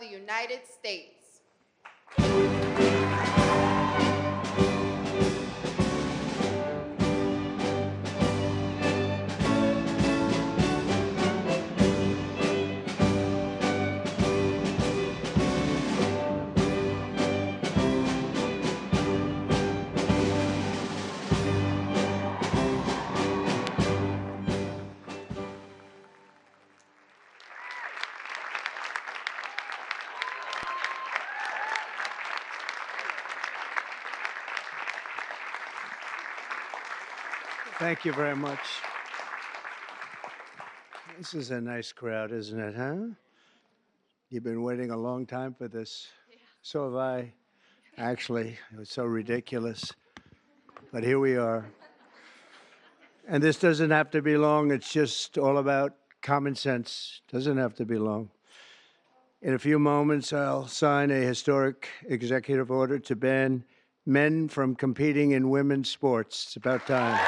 the United States. Thank you very much. This is a nice crowd, isn't it, huh? You've been waiting a long time for this. Yeah. So have I. Actually, it was so ridiculous. But here we are. And this doesn't have to be long. It's just all about common sense. Doesn't have to be long. In a few moments, I'll sign a historic executive order to ban men from competing in women's sports. It's about time.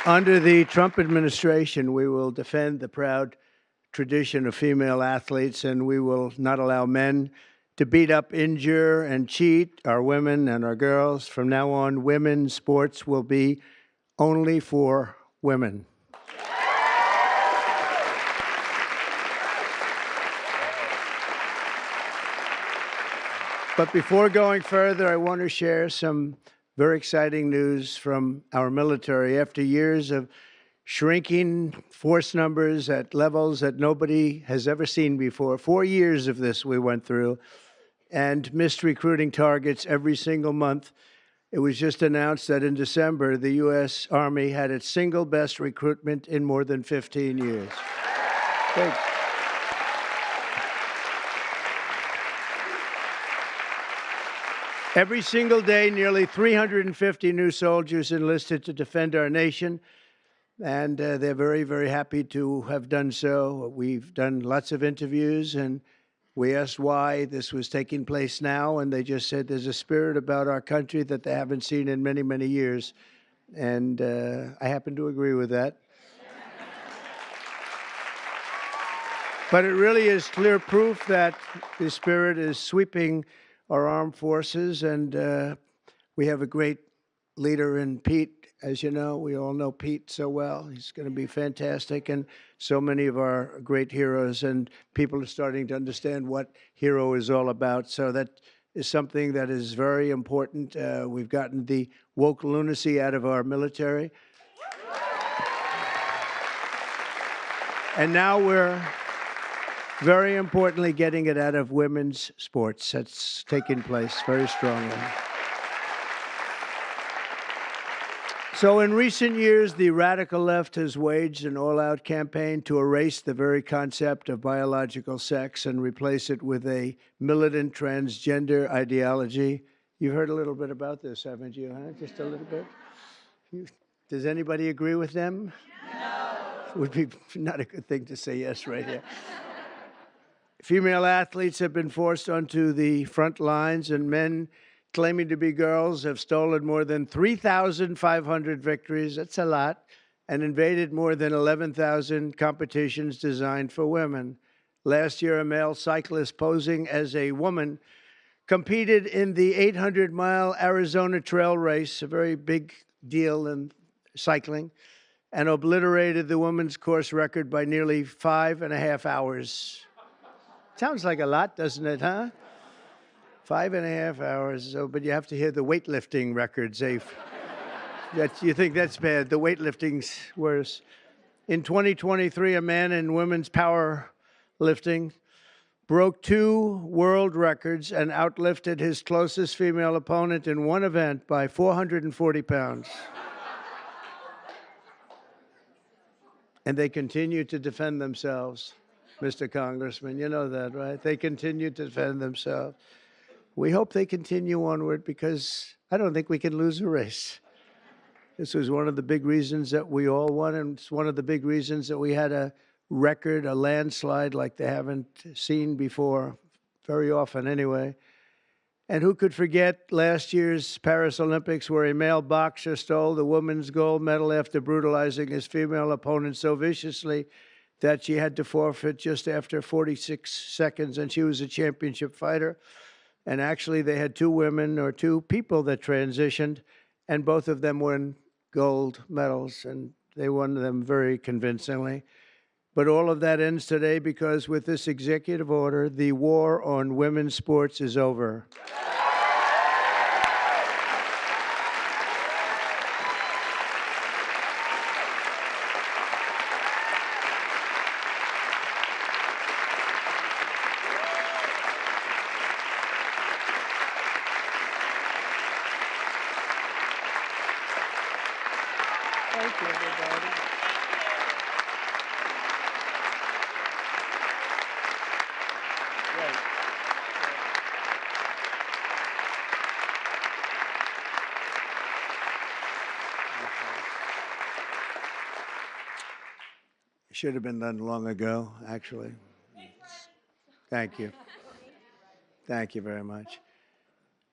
Under the Trump administration, we will defend the proud tradition of female athletes, and we will not allow men to beat up, injure, and cheat our women and our girls. From now on, women's sports will be only for women. But before going further, I want to share some very exciting news from our military. After years of shrinking force numbers at levels that nobody has ever seen before, 4 years of this we went through, and missed recruiting targets every single month, it was just announced that in December, the U.S. Army had its single best recruitment in more than 15 years. Thanks. Every single day, nearly 350 new soldiers enlisted to defend our nation, and they're very, very happy to have done so. We've done lots of interviews, and we asked why this was taking place now, and they just said there's a spirit about our country that they haven't seen in many, many years, and I happen to agree with that. But it really is clear proof that the spirit is sweeping our armed forces, and we have a great leader in Pete. As you know, we all know Pete so well. He's going to be fantastic, and so many of our great heroes, and people are starting to understand what hero is all about. So that is something that is very important. We've gotten the woke lunacy out of our military. And now we're very importantly getting it out of women's sports. That's taking place very strongly. So in recent years, the radical left has waged an all-out campaign to erase the very concept of biological sex and replace it with a militant transgender ideology. You've heard a little bit about this, haven't you? Huh? Just a little bit? Does anybody agree with them? No. Would be not a good thing to say yes right here. Female athletes have been forced onto the front lines, and men claiming to be girls have stolen more than 3,500 victories, that's a lot, and invaded more than 11,000 competitions designed for women. Last year, a male cyclist posing as a woman competed in the 800-mile Arizona Trail Race, a very big deal in cycling, and obliterated the women's course record by nearly 5.5 hours. Sounds like a lot, doesn't it, huh? 5.5 hours, so, but you have to hear the weightlifting records. You think that's bad. The weightlifting's worse. In 2023, a man in women's powerlifting broke 2 world records and outlifted his closest female opponent in one event by 440 pounds. And they continue to defend themselves. Mr. Congressman, you know that, right? They continue to defend themselves. We hope they continue onward because I don't think we can lose a race. This was one of the big reasons that we all won, and it's one of the big reasons that we had a record, a landslide like they haven't seen before, very often anyway. And who could forget last year's Paris Olympics, where a male boxer stole the women's gold medal after brutalizing his female opponent so viciously that she had to forfeit just after 46 seconds, and she was a championship fighter. And actually, they had two women or two people that transitioned, and both of them won gold medals, and they won them very convincingly. But all of that ends today because with this executive order, the war on women's sports is over. Thank you, everybody. Great. It should have been done long ago, actually. Thank you. Thank you very much.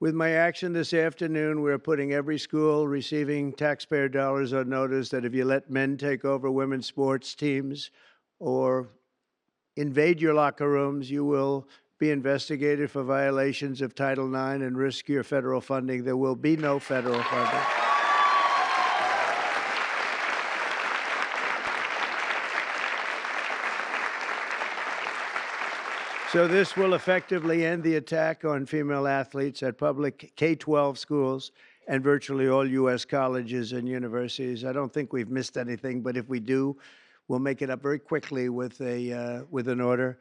With my action this afternoon, we're putting every school receiving taxpayer dollars on notice that if you let men take over women's sports teams or invade your locker rooms, you will be investigated for violations of Title IX and risk your federal funding. There will be no federal funding. So this will effectively end the attack on female athletes at public K-12 schools and virtually all U.S. colleges and universities. I don't think we've missed anything, but if we do, we'll make it up very quickly with an order,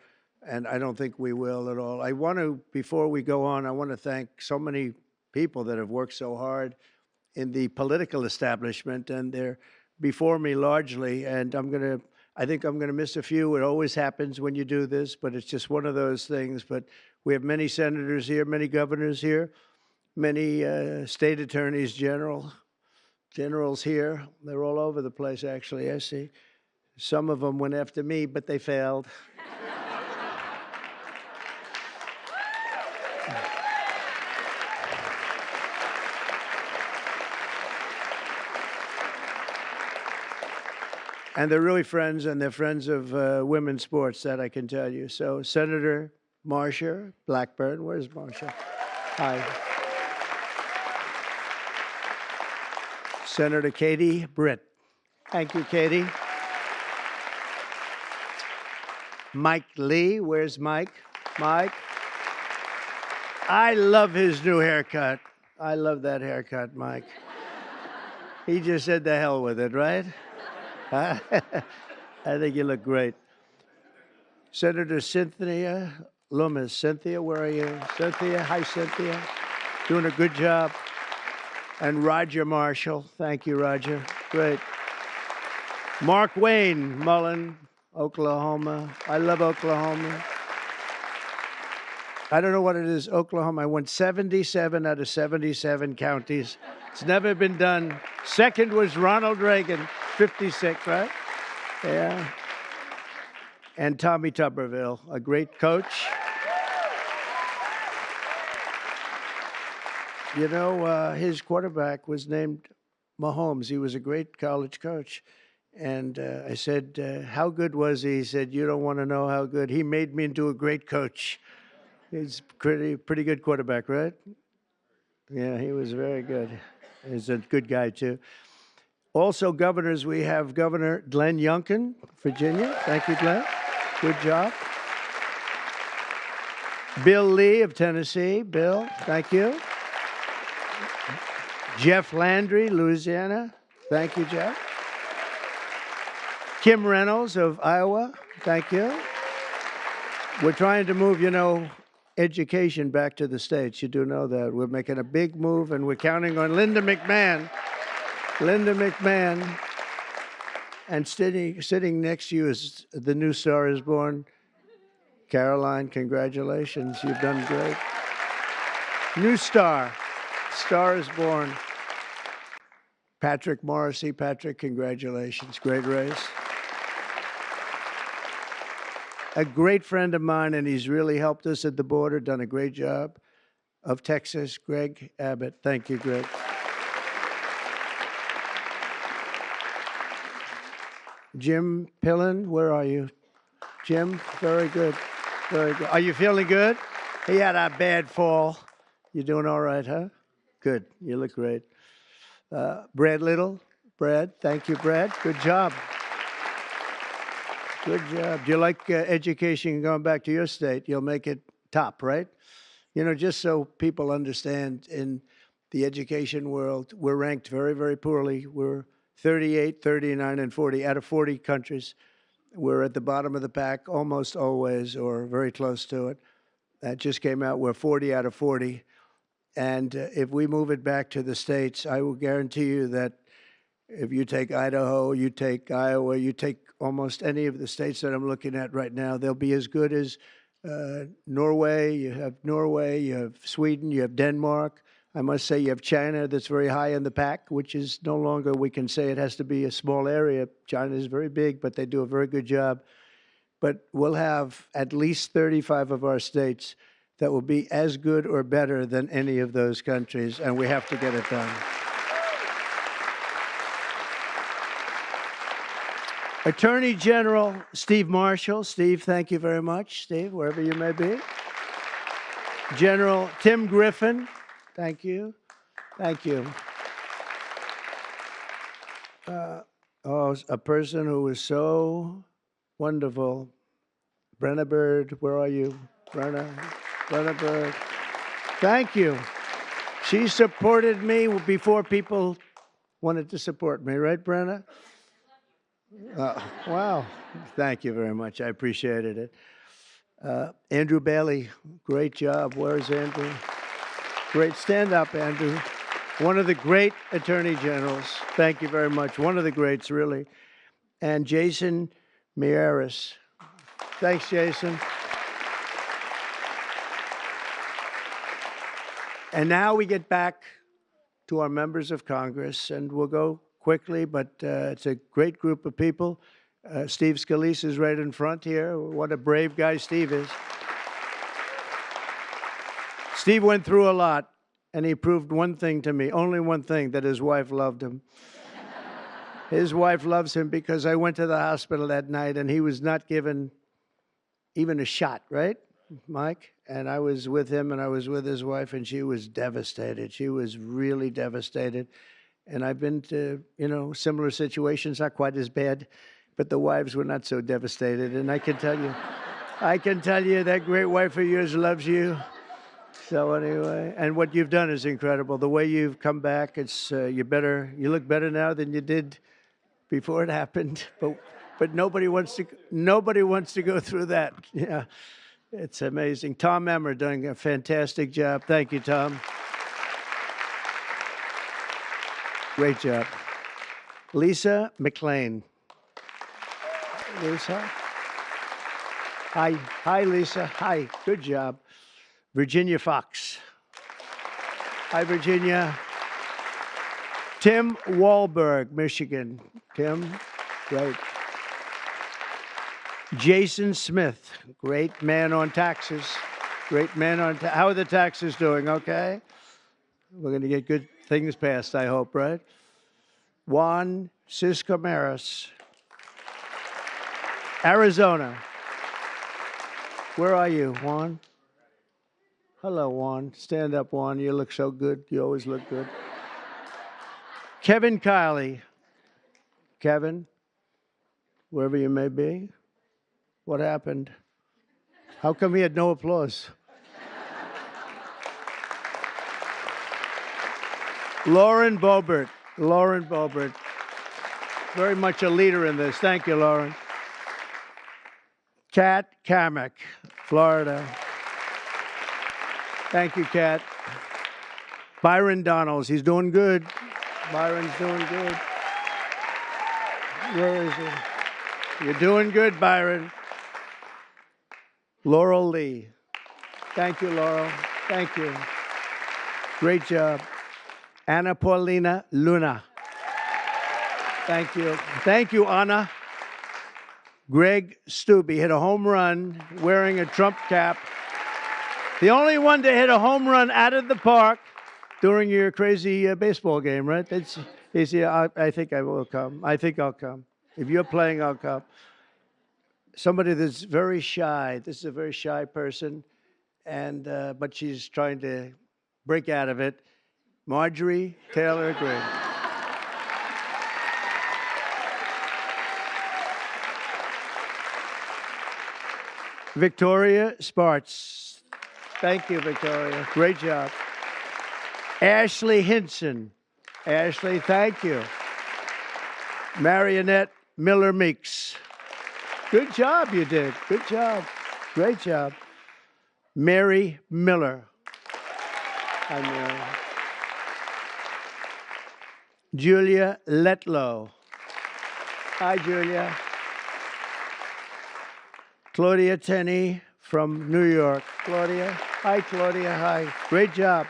and I don't think we will at all. I want to, before we go on, I want to thank so many people that have worked so hard in the political establishment, and they're before me largely, and I think I'm going to miss a few. It always happens when you do this, but it's just one of those things. But we have many senators here, many governors here, many state attorneys generals here. They're all over the place, actually, I see. Some of them went after me, but they failed. And they're really friends, and they're friends of women's sports, that I can tell you. So Senator Marsha Blackburn, where's Marsha? Hi. Senator Katie Britt. Thank you, Katie. Mike Lee, where's Mike? Mike. I love his new haircut. I love that haircut, Mike. He just said the hell with it, right? I think you look great. Senator Cynthia Loomis. Cynthia, where are you? Cynthia, hi, Cynthia. Doing a good job. And Roger Marshall. Thank you, Roger. Great. Mark Wayne Mullen, Oklahoma. I love Oklahoma. I don't know what it is, Oklahoma. I won 77 out of 77 counties. It's never been done. Second was Ronald Reagan. 56, right? Yeah. And Tommy Tuberville, a great coach. You know, his quarterback was named Mahomes. He was a great college coach. And I said, how good was he? He said, you don't want to know how good. He made me into a great coach. He's pretty good quarterback, right? Yeah, he was very good. He's a good guy, too. Also, governors, we have Governor Glenn Youngkin, Virginia. Thank you, Glenn. Good job. Bill Lee of Tennessee. Bill, thank you. Jeff Landry, Louisiana. Thank you, Jeff. Kim Reynolds of Iowa. Thank you. We're trying to move, you know, education back to the states. You do know that. We're making a big move, and we're counting on Linda McMahon. Linda McMahon, and sitting next to you is the new Star is Born. Caroline, congratulations. You've done great. New star. Star is Born. Patrick Morrissey. Patrick, congratulations. Great race. A great friend of mine, and he's really helped us at the border, done a great job. of Texas, Greg Abbott. Thank you, Greg. Jim Pillen, where are you? Jim, very good. Very good. Are you feeling good? He had a bad fall. You doing all right, huh? Good. You look great. Brad Little. Brad, thank you, Brad. Good job. Good job. Do you like education going back to your state? You'll make it top, right? You know, just so people understand, in the education world, we're ranked very, very poorly. We're 38, 39, and 40 out of 40 countries. We're at the bottom of the pack almost always, or very close to it. That just came out. We're 40 out of 40. And if we move it back to the states, I will guarantee you that if you take Idaho, you take Iowa, you take almost any of the states that I'm looking at right now, they'll be as good as Norway. You have Sweden, you have Denmark. I must say you have China that's very high in the pack, which is no longer, we can say it has to be a small area. China is very big, but they do a very good job. But we'll have at least 35 of our states that will be as good or better than any of those countries, and we have to get it done. Attorney General Steve Marshall. Steve, thank you very much. Steve, wherever you may be. General Tim Griffin. Thank you. Thank you. A person who is so wonderful. Brenna Bird, where are you? Brenna Bird. Thank you. She supported me before people wanted to support me, right, Brenna? Wow. Thank you very much. I appreciated it. Andrew Bailey, great job. Where's Andrew? Great. Stand up, Andrew. One of the great attorney generals. Thank you very much. One of the greats, really. And Jason Miyares. Thanks, Jason. And now we get back to our members of Congress, and we'll go quickly, but it's a great group of people. Steve Scalise is right in front here. What a brave guy Steve is. Steve went through a lot, and he proved one thing to me, only one thing, that his wife loved him. His wife loves him because I went to the hospital that night, and he was not given even a shot, right, Mike? And I was with him, and I was with his wife, and she was devastated. She was really devastated. And I've been to, similar situations, not quite as bad, but the wives were not so devastated. And I can tell you that great wife of yours loves you. So anyway, and what you've done is incredible. The way you've come back, it's you look better now than you did before it happened. But nobody wants to go through that. Yeah, it's amazing. Tom Emmer doing a fantastic job. Thank you, Tom. Great job. Lisa McLean. Lisa. Hi, Lisa. Hi. Good job. Virginia Fox. Hi, Virginia. Tim Wahlberg, Michigan. Tim, great. Jason Smith, great man on taxes. Great man on how are the taxes doing? Okay. We're going to get good things passed, I hope, right? Juan Ciscomaris, Arizona. Where are you, Juan? Hello, Juan. Stand up, Juan. You look so good. You always look good. Kevin Kiley. Kevin, wherever you may be. What happened? How come he had no applause? Lauren Boebert. Lauren Boebert. Very much a leader in this. Thank you, Lauren. Kat Kamek, Florida. Thank you, Kat. Byron Donalds. He's doing good. Byron's doing good. Where is he? You're doing good, Byron. Laurel Lee. Thank you, Laurel. Thank you. Great job. Anna Paulina Luna. Thank you. Thank you, Anna. Greg Stubbe hit a home run wearing a Trump cap. The only one to hit a home run out of the park during your crazy baseball game, right? He's here. I think I will come. I think I'll come. If you're playing, I'll come. Somebody that's very shy. This is a very shy person, and but she's trying to break out of it. Marjorie Taylor Greene. Victoria Sparts. Thank you, Victoria. Great job. Ashley Hinson. Ashley, thank you. Marionette Miller Meeks. Good job you did. Good job. Great job. Mary Miller. Hi, Mary. Julia Letlow. Hi, Julia. Claudia Tenney from New York. Claudia. Hi, Claudia. Hi. Great job.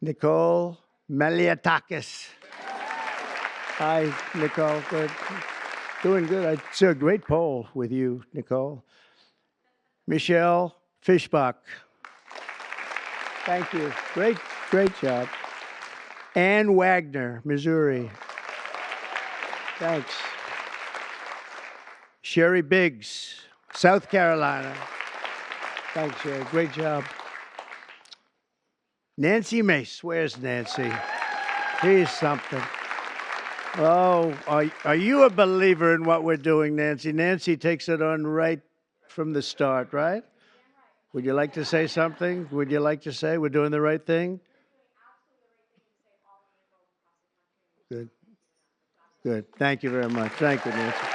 Nicole Maliatakis. Hi, Nicole. Good. Doing good. I saw a great poll with you, Nicole. Michelle Fishbach. Thank you. Great job. Ann Wagner, Missouri. Thanks. Sherry Biggs, South Carolina. Thanks, Sherry. Great job. Nancy Mace. Where's Nancy? Here's something. Oh, are you a believer in what we're doing, Nancy? Nancy takes it on right from the start, right? Would you like to say something? Would you like to say we're doing the right thing? Good. Good. Thank you very much. Thank you, Nancy.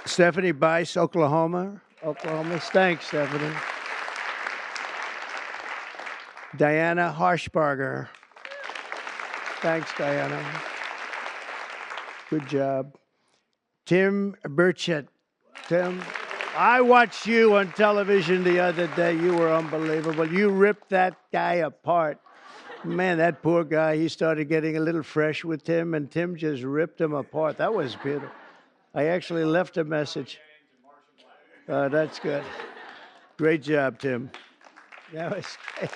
Stephanie Bice, Oklahoma. Thanks, Stephanie. Diana Harshbarger. Thanks, Diana. Good job. Tim Burchett. Tim, I watched you on television the other day. You were unbelievable. You ripped that guy apart. Man, that poor guy, he started getting a little fresh with Tim, and Tim just ripped him apart. That was beautiful. I actually left a message. That's good. Great job, Tim. That was great.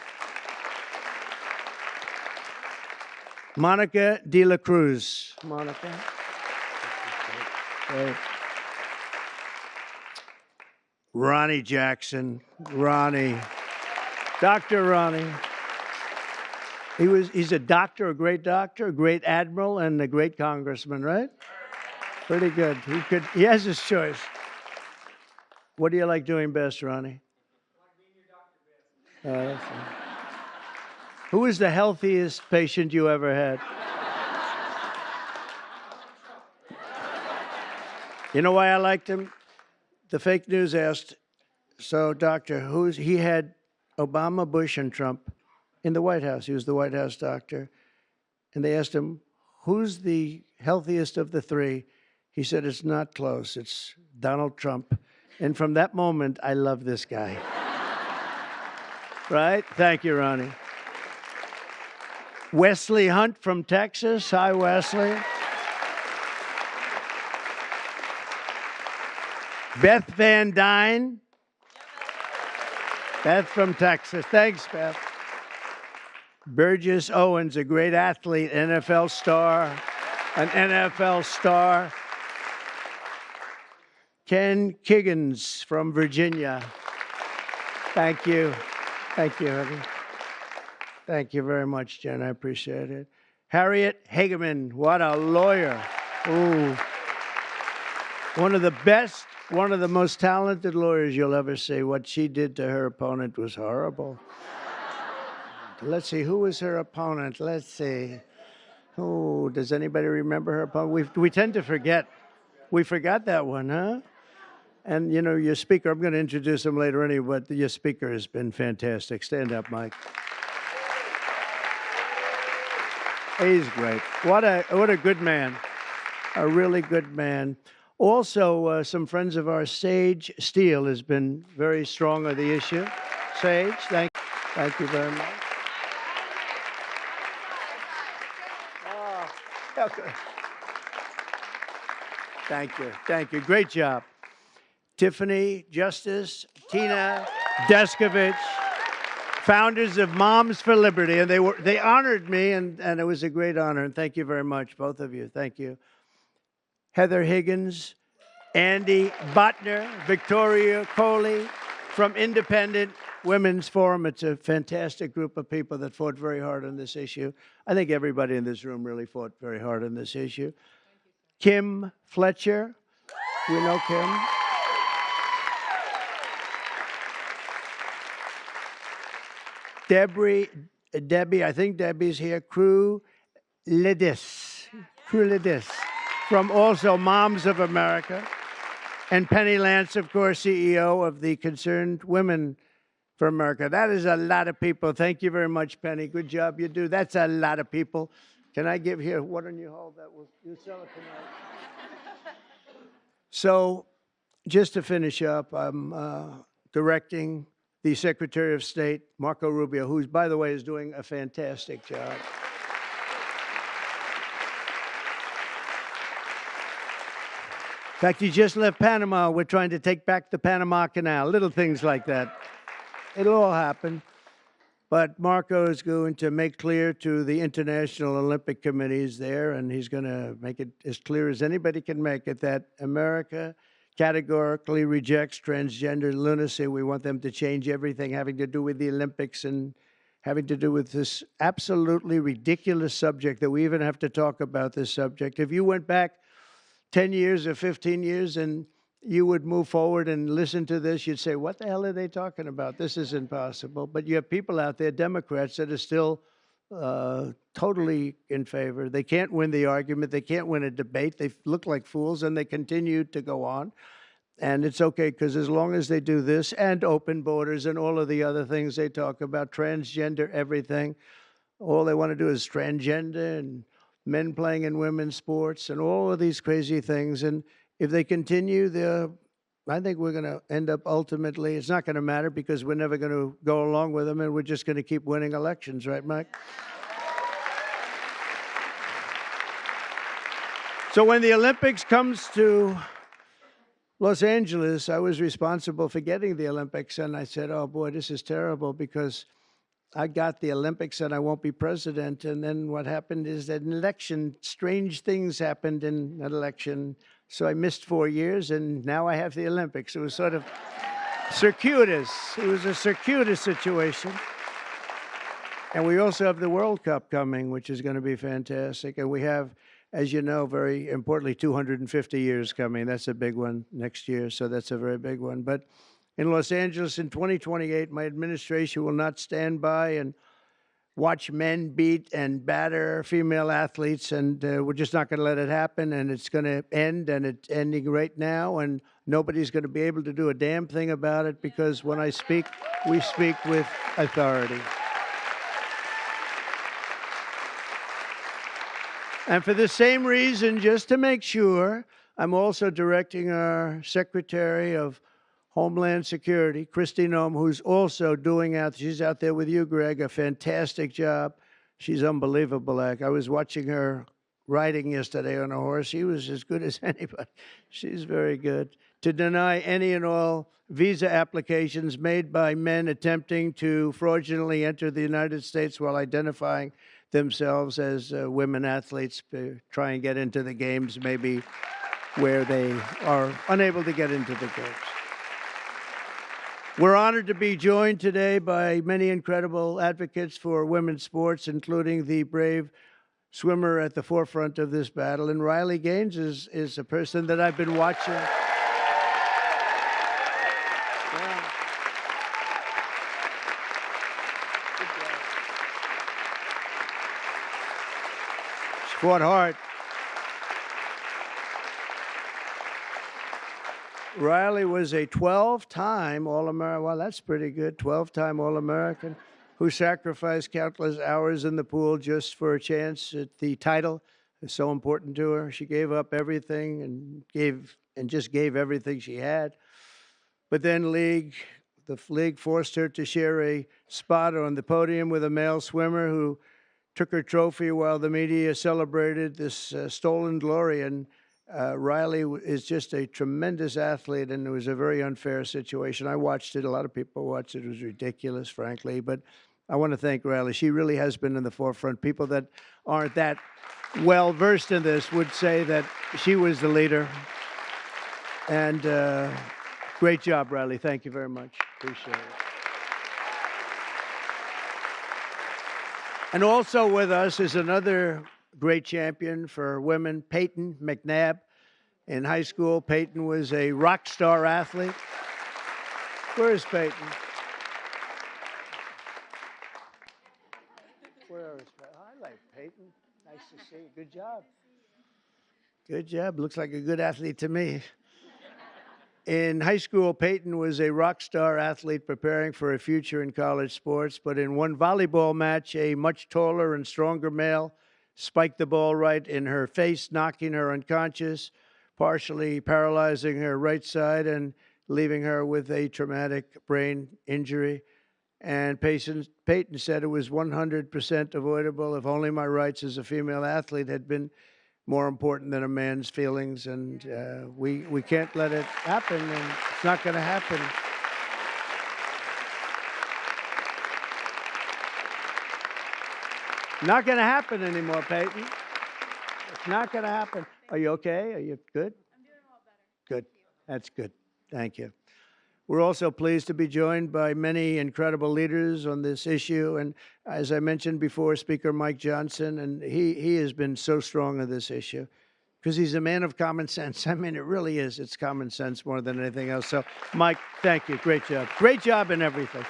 Monica De La Cruz. Monica. Great. Ronnie Jackson. Ronnie. Dr. Ronnie. He's a doctor, a great admiral, and a great congressman, right? Pretty good. He has his choice. What do you like doing best, Ronnie? I like being your doctor best. Who is the healthiest patient you ever had? You know why I liked him? The fake news asked, so doctor, he had Obama, Bush, and Trump in the White House. He was the White House doctor. And they asked him, who's the healthiest of the three? He said, it's not close. It's Donald Trump. And from that moment, I love this guy. Right? Thank you, Ronnie. Wesley Hunt from Texas. Hi, Wesley. Beth Van Dyne. Beth from Texas. Thanks, Beth. Burgess Owens, a great athlete, an NFL star. Ken Kiggins from Virginia. Thank you. Thank you, honey. Thank you very much, Jen. I appreciate it. Harriet Hageman, what a lawyer. Ooh. One of the best, one of the most talented lawyers you'll ever see. What she did to her opponent was horrible. Let's see, who was her opponent? Let's see. Oh, does anybody remember her opponent? We tend to forget. We forgot that one, huh? And, you know, your speaker, I'm going to introduce him later anyway, but your speaker has been fantastic. Stand up, Mike. He's great. What a good man. A really good man. Also, some friends of ours, Sage Steele, has been very strong on the issue. Sage, thank you very much. Okay. Thank you. Thank you. Great job. Tiffany Justice, Tina Deskovich, founders of Moms for Liberty, and they honored me, and it was a great honor. And thank you very much, both of you. Thank you. Heather Higgins, Andy Botner, Victoria Coley from Independent Women's Forum. It's a fantastic group of people that fought very hard on this issue. I think everybody in this room really fought very hard on this issue. Kim Fletcher, we know Kim. Debbie, I think Debbie's here. Krulidis from also Moms of America. And Penny Lance, of course, CEO of the Concerned Women for America. That is a lot of people. Thank you very much, Penny. Good job you do. That's a lot of people. Can I give here? Why don't you hold that? You sell it tonight. So just to finish up, I'm directing the Secretary of State, Marco Rubio, who, by the way, is doing a fantastic job. In fact, he just left Panama. We're trying to take back the Panama Canal, little things like that. It'll all happen. But Marco is going to make clear to the International Olympic Committees there, and he's going to make it as clear as anybody can make it, that America categorically rejects transgender lunacy. We want them to change everything having to do with the Olympics and having to do with this absolutely ridiculous subject that we even have to talk about this subject. If you went back 10 years or 15 years and you would move forward and listen to this, you'd say, what the hell are they talking about? This is impossible. But you have people out there, Democrats, that are still totally in favor. They can't win the argument. They can't win a debate. They look like fools, and they continue to go on. And it's okay, because as long as they do this and open borders and all of the other things they talk about, transgender, everything, all they want to do is transgender and men playing in women's sports and all of these crazy things. And if they continue, I think we're going to end up ultimately, it's not going to matter because we're never going to go along with them, and we're just going to keep winning elections, right, Mike? So when the Olympics comes to Los Angeles, I was responsible for getting the Olympics, and I said, oh boy, this is terrible because I got the Olympics and I won't be president. And then what happened is that an election, strange things happened in an election. So I missed 4 years, and now I have the Olympics. It was sort of circuitous. It was a circuitous situation. And we also have the World Cup coming, which is going to be fantastic. And we have, as you know, very importantly, 250 years coming. That's a big one next year, so that's a very big one. But in Los Angeles in 2028, my administration will not stand by and watch men beat and batter female athletes, and we're just not going to let it happen, and it's going to end, and it's ending right now, and nobody's going to be able to do a damn thing about it, because when I speak, we speak with authority. And for the same reason, just to make sure, I'm also directing our Secretary of Homeland Security, Kristi Noem, who's also doing she's out there with you, Greg, a fantastic job. She's unbelievable. I was watching her riding yesterday on a horse. She was as good as anybody. She's very good. To deny any and all visa applications made by men attempting to fraudulently enter the United States while identifying themselves as women athletes, try and get into the games maybe where they are unable to get into the games. We're honored to be joined today by many incredible advocates for women's sports, including the brave swimmer at the forefront of this battle. And Riley Gaines is a person that I've been watching. Yeah. Good job. She fought hard. Riley was a 12-time All-American. Well, that's pretty good. 12-time All-American who sacrificed countless hours in the pool just for a chance at the title. It's so important to her. She gave up everything and just gave everything she had. But then the league forced her to share a spot on the podium with a male swimmer who took her trophy while the media celebrated this stolen glory. And Riley is just a tremendous athlete, and it was a very unfair situation. I watched it. A lot of people watched it. It was ridiculous, frankly. But I want to thank Riley. She really has been in the forefront. People that aren't that well versed in this would say that she was the leader. And great job, Riley. Thank you very much. Appreciate it. And also with us is another great champion for women, Peyton McNabb. In high school, Peyton was a rock star athlete. Where is Peyton? Where is Peyton? Hi, Peyton. Nice to see you. Good job. Good job. Looks like a good athlete to me. In high school, Peyton was a rock star athlete preparing for a future in college sports, but in one volleyball match, a much taller and stronger male spiked the ball right in her face, knocking her unconscious, partially paralyzing her right side and leaving her with a traumatic brain injury. And Peyton said it was 100% avoidable if only my rights as a female athlete had been more important than a man's feelings, and we can't let it happen, and it's not going to happen. Not going to happen anymore, Peyton. It's not going to happen. Are you okay? Are you good? I'm doing a lot better. Good. That's good. Thank you. We're also pleased to be joined by many incredible leaders on this issue. And as I mentioned before, Speaker Mike Johnson, and he has been so strong on this issue because he's a man of common sense. I mean, it really is. It's common sense more than anything else. So, Mike, thank you. Great job. Great job in everything.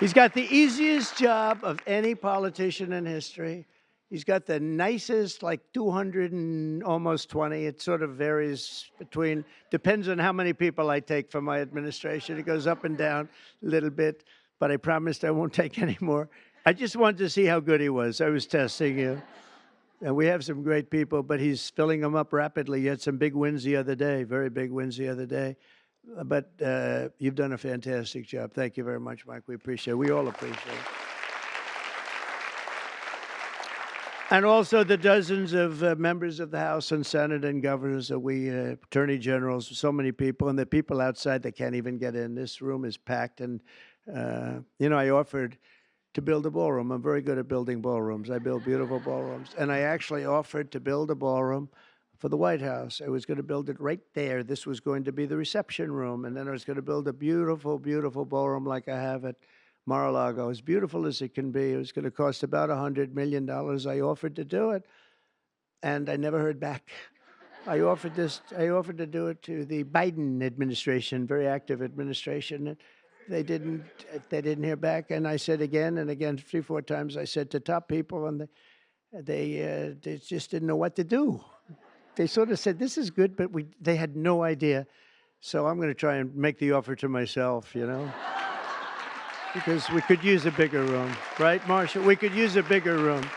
He's got the easiest job of any politician in history. He's got the nicest, like 200 and almost 20. It sort of varies between, depends on how many people I take from my administration. It goes up and down a little bit, but I promised I won't take any more. I just wanted to see how good he was. I was testing you. And we have some great people, but he's filling them up rapidly. He had some big wins the other day, very big wins the other day. But you've done a fantastic job. Thank you very much, Mike. We appreciate it. We all appreciate it. And also the dozens of members of the House and Senate and governors that attorney generals, so many people, and the people outside that can't even get in. This room is packed. And, I offered to build a ballroom. I'm very good at building ballrooms. I build beautiful ballrooms. And I actually offered to build a ballroom for the White House. I was going to build it right there. This was going to be the reception room. And then I was going to build a beautiful, beautiful ballroom like I have at Mar-a-Lago, as beautiful as it can be. It was going to cost about $100 million. I offered to do it, and I never heard back. I offered to do it to the Biden administration, very active administration. And they didn't hear back. And I said again and again, 3-4 times, I said to top people, and they just didn't know what to do. They sort of said, this is good, but they had no idea. So I'm going to try and make the offer to myself, because we could use a bigger room, right, Marshall? We could use a bigger room.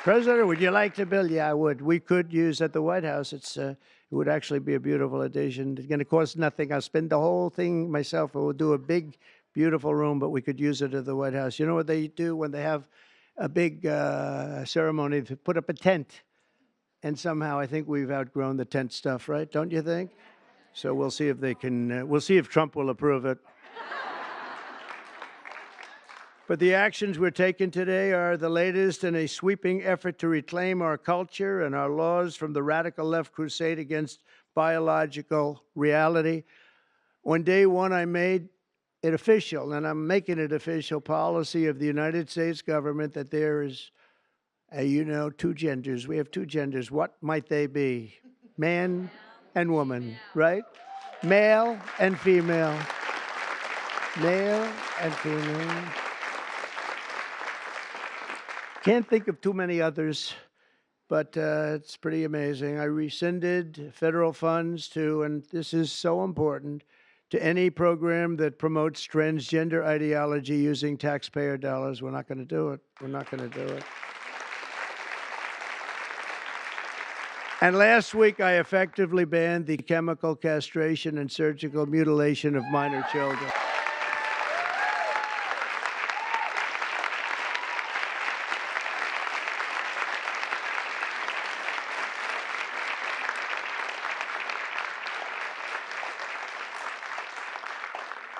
President, would you like to build? Yeah, I would. We could use at the White House. It would actually be a beautiful addition. It's going to cost nothing. I'll spend the whole thing myself. We'll do a big, beautiful room, but we could use it at the White House. You know what they do when they have a big ceremony? They put up a tent. And somehow I think we've outgrown the tent stuff, right? Don't you think? So we'll see if they can, we'll see if Trump will approve it. But the actions we're taking today are the latest in a sweeping effort to reclaim our culture and our laws from the radical left crusade against biological reality. On day one, I made it official, and I'm making it official policy of the United States government that there is, two genders. We have two genders. What might they be? Man and woman, right? Male and female. Male and female. Can't think of too many others, but it's pretty amazing. I rescinded federal funds to, and this is so important, to any program that promotes transgender ideology using taxpayer dollars. We're not going to do it. We're not going to do it. And last week, I effectively banned the chemical castration and surgical mutilation of minor children.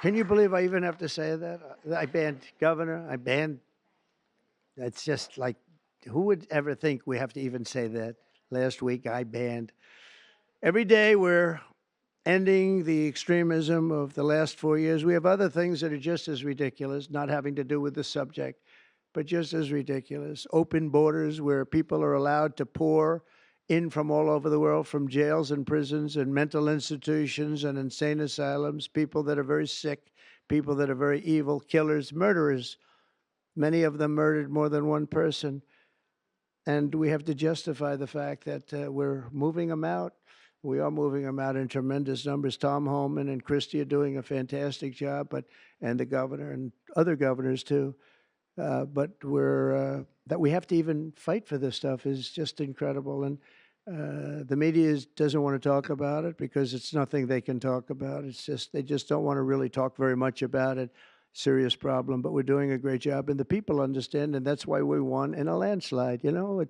Can you believe I even have to say that? I banned governor. I banned. That's just like, who would ever think we have to even say that? Last week I banned. Every day we're ending the extremism of the last 4 years. We have other things that are just as ridiculous, not having to do with the subject, but just as ridiculous. Open borders where people are allowed to pour in from all over the world, from jails and prisons and mental institutions and insane asylums, people that are very sick, people that are very evil, killers, murderers. Many of them murdered more than one person. And we have to justify the fact that we're moving them out. We are moving them out in tremendous numbers. Tom Homan and Christie are doing a fantastic job, and the governor and other governors too. But that we have to even fight for this stuff is just incredible. And the media doesn't want to talk about it because it's nothing they can talk about. It's just they just don't want to really talk very much about it. Serious problem, but we're doing a great job, and the people understand, and that's why we won in a landslide. You know,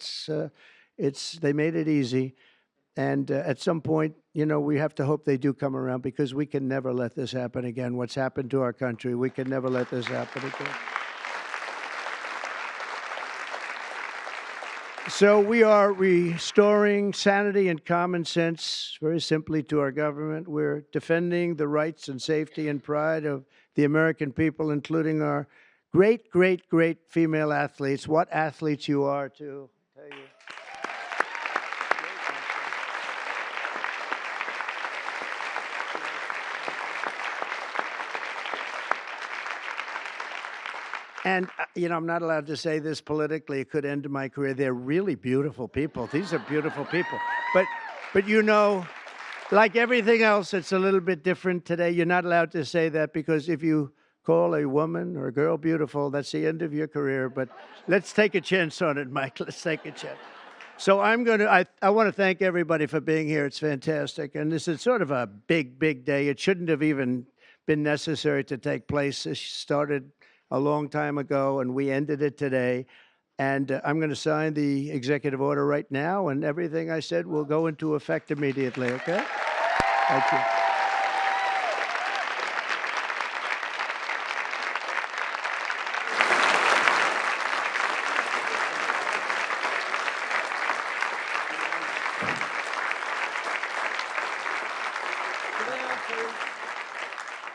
they made it easy. And at some point, you know, we have to hope they do come around because we can never let this happen again. What's happened to our country, we can never let this happen again. So we are restoring sanity and common sense very simply to our government. We're defending the rights and safety and pride of the American people, including our great, great, great female athletes. What athletes you are, too, I tell you. And, you know, I'm not allowed to say this politically. It could end my career. They're really beautiful people. These are beautiful people. But you know, like everything else, it's a little bit different today. You're not allowed to say that because if you call a woman or a girl beautiful, that's the end of your career. But let's take a chance on it, Mike. Let's take a chance. So I want to thank everybody for being here. It's fantastic. And this is sort of a big, big day. It shouldn't have even been necessary to take place. This started a long time ago, and we ended it today. And I'm going to sign the executive order right now, and everything I said will go into effect immediately, okay? Thank you.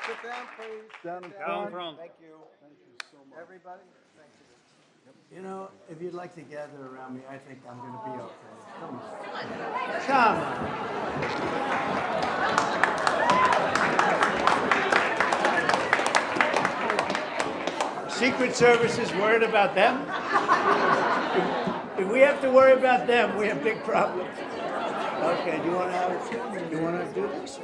Sit down, please. Down in front. Thank you. Thank you so much. Everybody, thank you. You know, if you'd like to gather around me, I think I'm going to be okay. Come on. Come on. Secret Service is worried about them. If we have to worry about them, we have big problems. Okay, do you want to do this?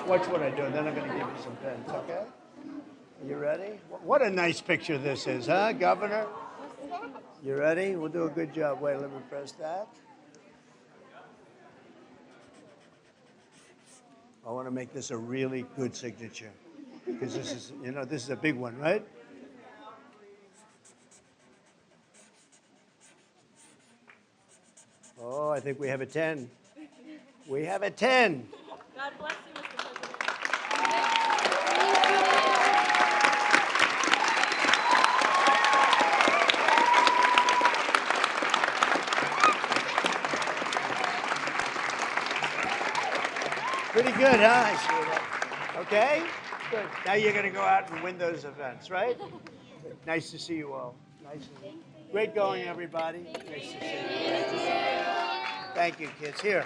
Watch what I do, and then I'm going to give you some pens, okay? Are you ready? What a nice picture this is, huh, Governor? You ready? We'll do a good job. Wait, let me press that. I want to make this a really good signature because this is, you know, this is a big one, right? Oh, I think we have a 10. We have a 10. God bless you, Mr. President. Pretty good, huh? I see that. Okay? Good. Now you're going to go out and win those events, right? Nice to see you all. Nice to see you. Great going, everybody. Nice to see you. Thank you, kids. Here.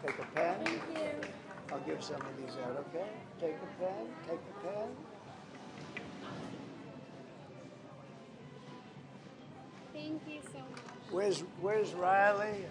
Take a pen. Thank you. I'll give some of these out, okay? Take a pen. Take a pen. Thank you so much. Where's Riley?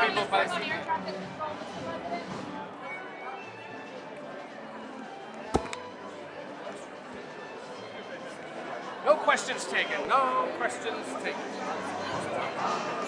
people by seat. No questions taken. No questions taken.